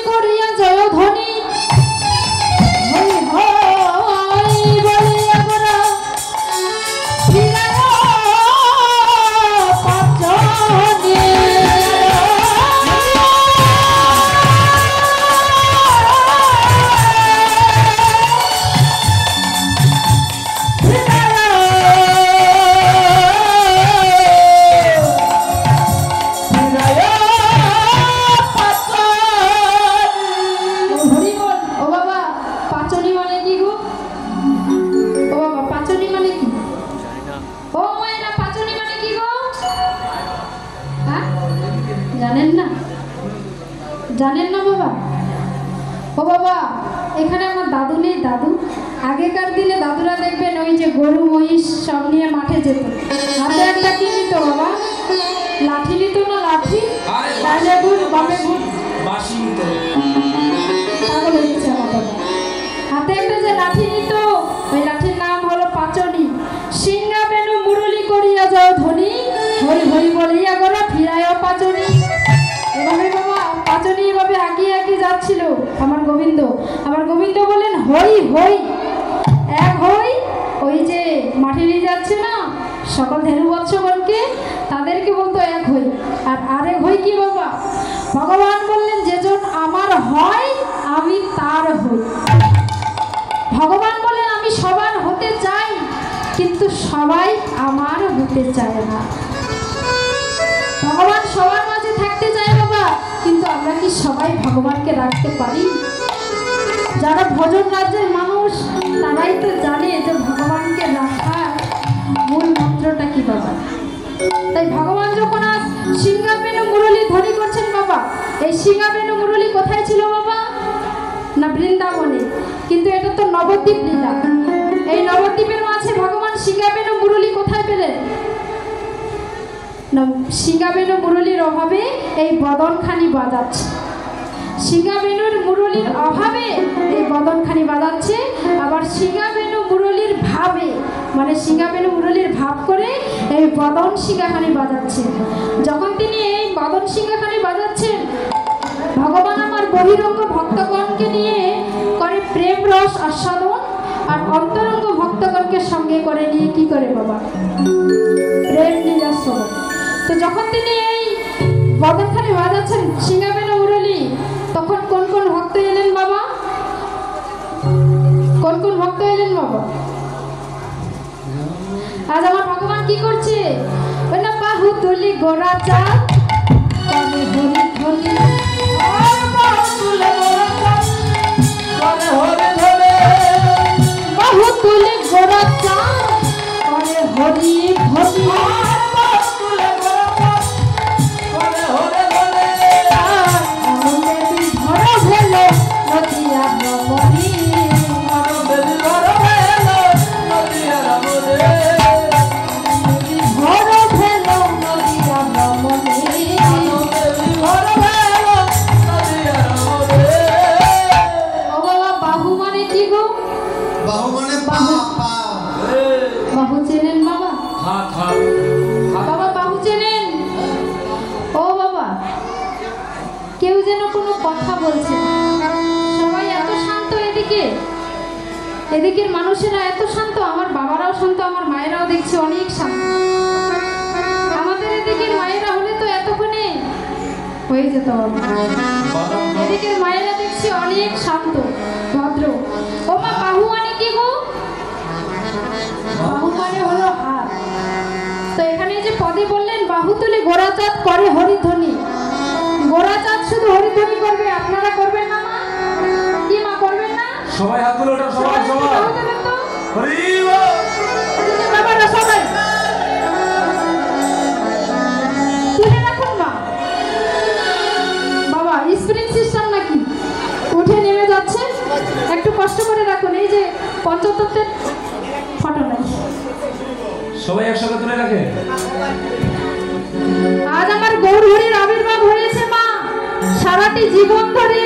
করিয়া জয় ধ্বনি হই হই বলিয়া গোরা ফিরায় পাঁচজনে জানেন না বাবা? ও বাবা, এখানে আমার দাদু নেই। দাদু আগেকার দিনে দাদুরা দেখবেন ওই যে গরু মহিষ সব নিয়ে মাঠে যেত, হাতে একটা কি নিত বাবা? লাঠি নিত না? লাঠি ডালে গুড় বামে গুড় বাসি নিত। পাগল হচ্ছে আমার বাবা। হাতে একটা যে লাঠি নিত, ওই লাঠির নাম হলো পাচনি। সিংহা বেনু মুরলি করিয়া যাও ধ্বনি হরি হরি বলিয়া গোরা ফিরায় পাচনি। এভাবে বাবা পাচনি এভাবে আগিয়ে আগিয়ে যাচ্ছিল আমার গোবিন্দ। আমার গোবিন্দ বলেন হই হই এক হই। ওই যে মাঠে নিয়ে যাচ্ছে না সকল ধেনু বৎসগণকে, তাদেরকে বলতো এক হই। আর আরেক হই কি বাবা? ভগবান বললেন যেজন আমার হয় আমি তার হই। ভগবান বলেন আমি সবার হতে চাই, কিন্তু সবাই আমার হতে চায় না। ভগবান সবার মাঝে থাকতে চায় বাবা, কিন্তু আমরা কি সবাই ভগবানকে রাখতে পারি? যারা ভজন রাজ্যের মানুষ তারাই তো জানে যে ভগবানকে রাখার মূল মন্ত্রটা কি বাবা। তাই ভগবান যখন আজ সিংহা বেনু মুরলি ধ্বনি করছেন বাবা, এই সিংহা বেনু মুরলি কোথায় ছিল বাবা? না বৃন্দাবনে। কিন্তু এটা তো নবদ্বীপ লীলা। এই নবদ্বীপের মাঝে ভগবান সিংহা বেনু মুরলি কোথায় পেলেন? সিংহা বেনু মুরলির অভাবে এই বদনখানি বাজাচ্ছে। সিংহা বেনুর মুরলির অভাবে এই বদনখানি বাজাচ্ছে। আবার সিংহা বেনু মুরলির ভাবে, মানে সিংহা বেনু মুরলির ভাব করে এই বদন সিংহাখানি বাজাচ্ছে। যখন তিনি এই বদন সিংহাখানি বাজাচ্ছেন, ভগবান আমার বহিরঙ্গ ভক্তগণকে নিয়ে করে প্রেম রস আস্বাদন, আর অন্তরঙ্গ ভক্তগণকে সঙ্গে করে নিয়ে কি করে বাবা? প্রেম লীলা শ্রবণ। তো যখন তিনি এই বদনখানি বাজাচ্ছেন সিংহা বেনু মুরলি, তখন কোন কোন ভক্ত এলেন বাবা? কোন কোন ভক্ত এলেন বাবা? আজ আমার ভগবান কি করছে? না বাহু তুলি গোরা চাঁদ হরি হরি বাহু তুলি গোরা চাঁদ হরি হরি এদিকের মানুষেরা এত শান্ত, আমার বাবারাও শান্ত, আমার মায়েরাও দেখছি অনেক শান্ত। আমাদের এদিকের মায়েরা হলে তো এতক্ষণে হয়ে যেত। এদিকের মায়েরা দেখছি অনেক শান্ত ভদ্র। ও মা, বাহু মানে কি গো? বাহু মানে হলো হাত। তো এখানে যে পদে বললেন বাহু তুলে গোরাচাঁদ করে হরিধ্বনি। গোরাচাঁদ শুধু হরিধ্বনি করবে, আপনারা করবেন না মা? কি মা করবেন না? সবাই হাত তুলে ওঠো, সবাই সবাই হরি বাবারা সবাই তুলে রাখুন মা। বাবা স্প্রিং সিস্টেম নাকি উঠে নেমে যাচ্ছে, একটু কষ্ট করে রাখুন। এই যে পঞ্চতত্ত্বের ফটো নাই, সবাই একসাথে তুলে রাখে। আজ আমার গৌর হরির আবির্ভাব হয়েছে মা। সারাটি জীবন ধরে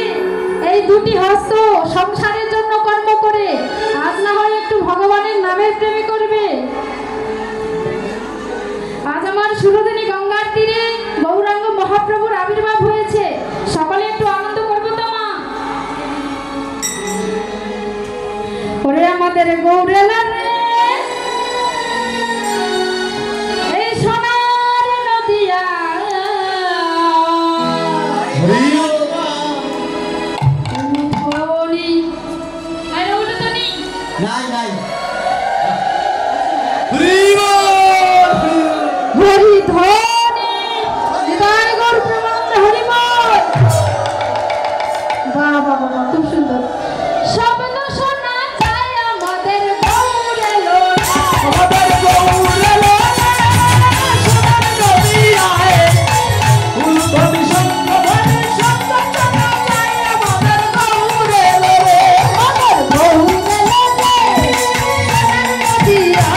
এই দুটি হস্ত সংসারের জন্য কর্ম করে, আজ না হয় একটু ভগবানের নামের প্রেমে করবে। আজ আমার সুরদিনী গঙ্গার তীরে গৌরাঙ্গ মহাপ্রভুর আবির্ভাব হয়েছে, সকলে একটু আনন্দ করবো তো মা? আমাদের গৌরেলা রে এই সোনার নদিয়া নাই নাই হরি ধনি হৃদয় গৌর প্রেমানন্দ হরি বল। বাহ বাহ বাহ খুব সুন্দর। শব্দ শোনা যায় আমাদের গৌরেলো আমাদের গৌরেলো সোনার নদিয়ায় উলুধ্বনি শঙ্খ ধ্বনি শব্দ শোনা যায় আমাদের গৌরেলো আমার গৌরেলো সোনার নদিয়া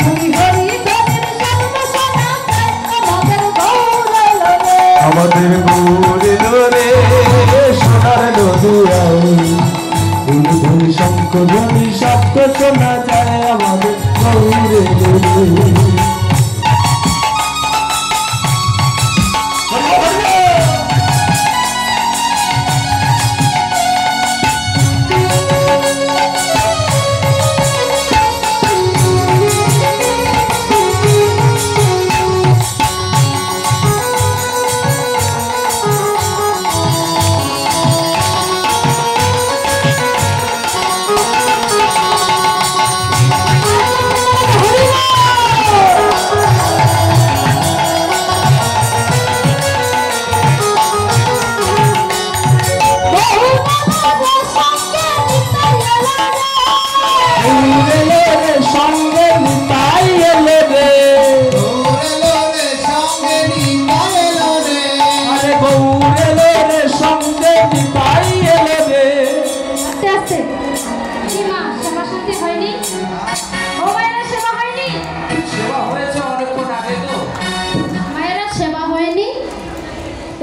হরি হরি ধনির শব্দ শোনা যায় আমাদের গৌরেলো আমাদের গৌরেলো রে সোনার নদিয়ায় উলুধ্বনি শঙ্খ ধ্বনি শব্দ শোনা যায় আমাদের গৌরেলো রে।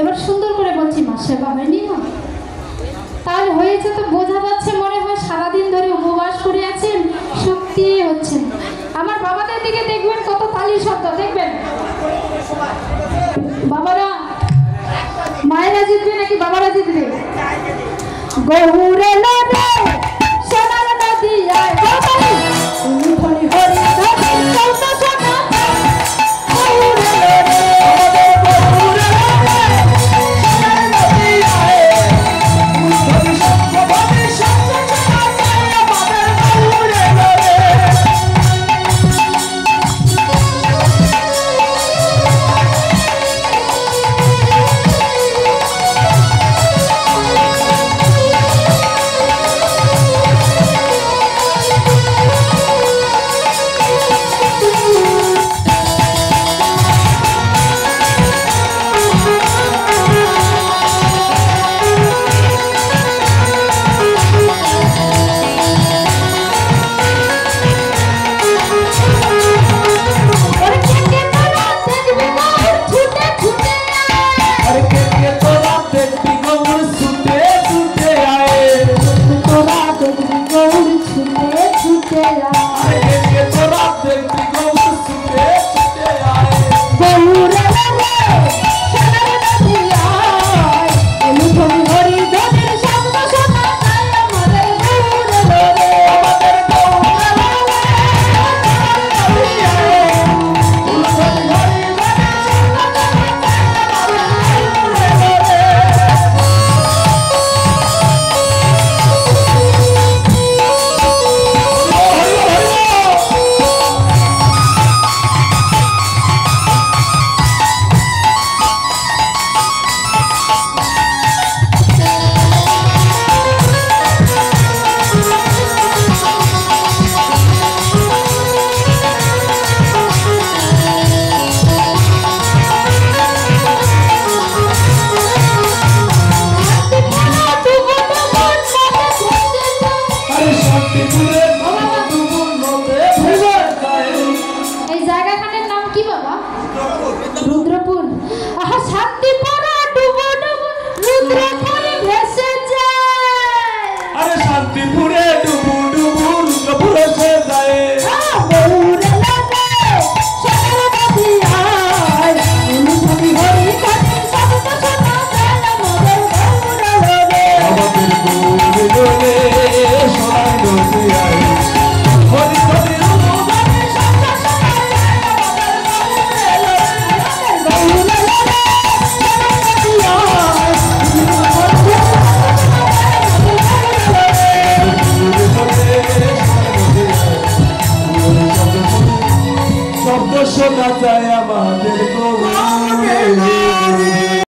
এবার সুন্দর করে বলছি মা সেবা হয়নি মা তাহলে হয়েছে তো বোঝা যাচ্ছে মনে হয় সারাদিন ধরে উপবাস করে আছেন শক্তি হচ্ছে আমার বাবাদের দিকে দেখবেন কত তালির শব্দ দেখবেন বাবারা মায়েরা জিতবে নাকি বাবারা জিতবে গৌরে নদে সোনার নদিয়ায় গৌরে হরি হরি ধনি শব্দ শোনা গৌরে নদে শোনা যায় আমাদের